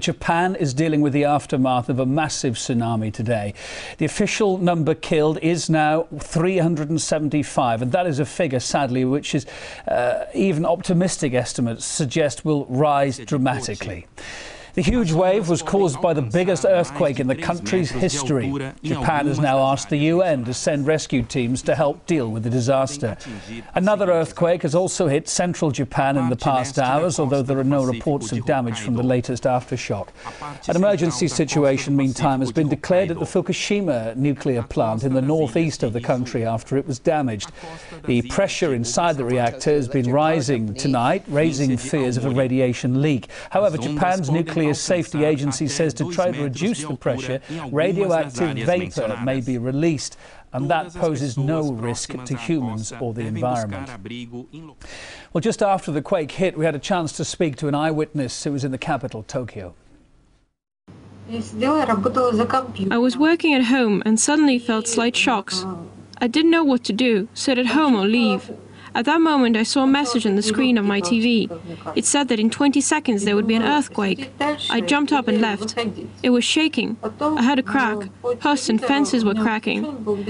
Japan is dealing with the aftermath of a massive tsunami today. The official number killed is now 375, and that is a figure, sadly, which is even optimistic estimates suggest will rise dramatically. The huge wave was caused by the biggest earthquake in the country's history. Japan has now asked the UN to send rescue teams to help deal with the disaster. Another earthquake has also hit central Japan in the past hours, although there are no reports of damage from the latest aftershock. An emergency situation, meantime, has been declared at the Fukushima nuclear plant in the northeast of the country after it was damaged. The pressure inside the reactor has been rising tonight, raising fears of a radiation leak. However, Japan's nuclear Safety Agency says to try to reduce the pressure, radioactive vapor may be released, and that poses no risk to humans or the environment. Well, just after the quake hit, we had a chance to speak to an eyewitness who was in the capital, Tokyo. I was working at home and suddenly felt slight shocks. I didn't know what to do, sit at home or leave. At that moment, I saw a message on the screen of my TV. It said that in 20 seconds there would be an earthquake. I jumped up and left. It was shaking. I heard a crack. Posts and fences were cracking.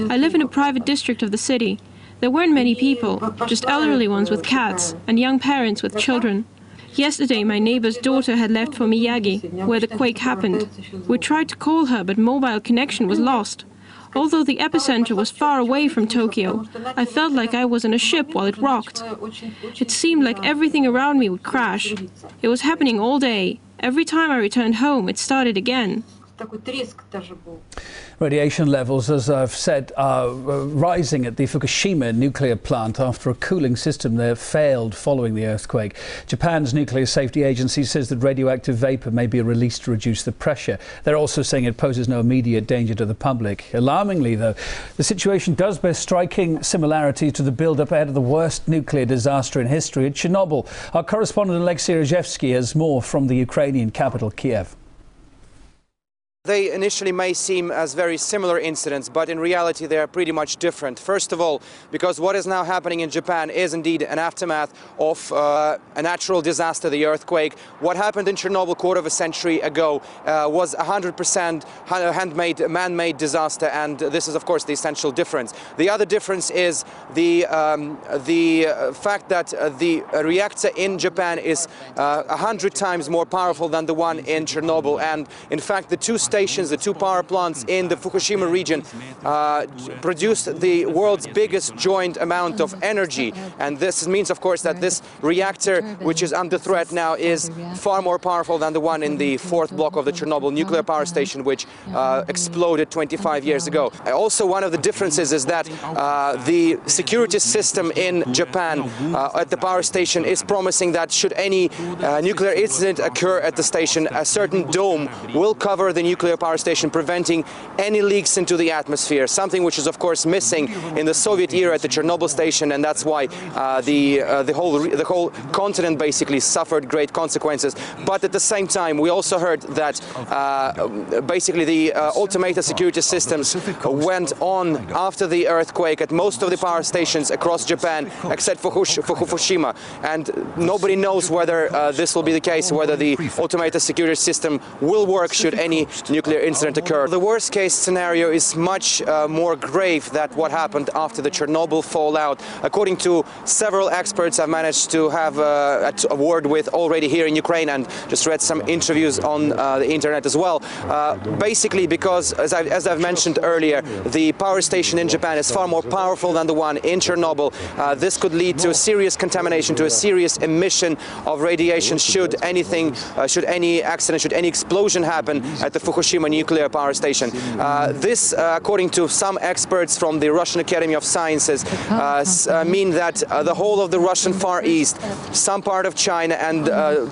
I live in a private district of the city. There weren't many people, just elderly ones with cats and young parents with children. Yesterday, my neighbor's daughter had left for Miyagi, where the quake happened. We tried to call her, but mobile connection was lost. Although the epicenter was far away from Tokyo, I felt like I was on a ship while it rocked. It seemed like everything around me would crash. It was happening all day. Every time I returned home, it started again. Radiation levels, as I've said, are rising at the Fukushima nuclear plant after a cooling system there failed following the earthquake. Japan's Nuclear Safety Agency says that radioactive vapor may be released to reduce the pressure. They're also saying it poses no immediate danger to the public. Alarmingly, though, the situation does bear striking similarities to the build-up ahead of the worst nuclear disaster in history at Chernobyl. Our correspondent Alexei Rajevsky has more from the Ukrainian capital, Kiev. They initially may seem as very similar incidents, but in reality they are pretty much different. First of all, because what is now happening in Japan is indeed an aftermath of a natural disaster, the earthquake. What happened in Chernobyl a quarter of a century ago was 100% handmade, man-made disaster, and this is of course the essential difference. The other difference is the fact that the reactor in Japan is 100 times more powerful than the one in Chernobyl, and in fact the the two power plants in the Fukushima region produced the world's biggest joint amount of energy, and this means of course that this reactor, which is under threat now, is far more powerful than the one in the fourth block of the Chernobyl nuclear power station, which exploded 25 years ago. Also, one of the differences is that the security system in Japan at the power station is promising that should any nuclear incident occur at the station, a certain dome will cover the nuclear power station, preventing any leaks into the atmosphere, something which is of course missing in the Soviet era at the Chernobyl station, and that's why the whole continent basically suffered great consequences. But at the same time, we also heard that basically the automated security systems went on after the earthquake at most of the power stations across Japan, except for Fukushima, and nobody knows whether this will be the case, whether the automated security system will work should any nuclear incident occur. The worst case scenario is much more grave than what happened after the Chernobyl fallout. According to several experts I've managed to have a word with already here in Ukraine, and just read some interviews on the internet as well. Basically because, as I've mentioned earlier, the power station in Japan is far more powerful than the one in Chernobyl. This could lead to a serious contamination, to a serious emission of radiation should any accident, should any explosion happen at the Fukushima nuclear power station. This, according to some experts from the Russian Academy of Sciences, mean that the whole of the Russian Far East, some part of China, and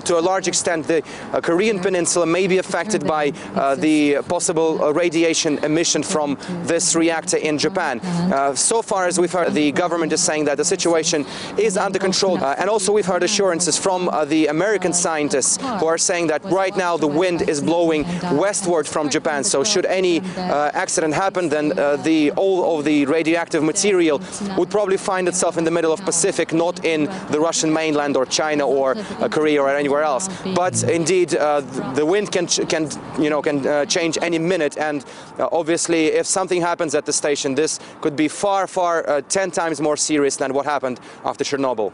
to a large extent the Korean Peninsula may be affected by the possible radiation emission from this reactor in Japan. So far as we've heard, the government is saying that the situation is under control, and also we've heard assurances from the American scientists who are saying that right now the wind is blowing westward import from Japan. So should any accident happen, then all of the radioactive material would probably find itself in the middle of Pacific, not in the Russian mainland or China or Korea or anywhere else. But indeed, the wind can change any minute, and obviously, if something happens at the station, this could be far 10 times more serious than what happened after Chernobyl.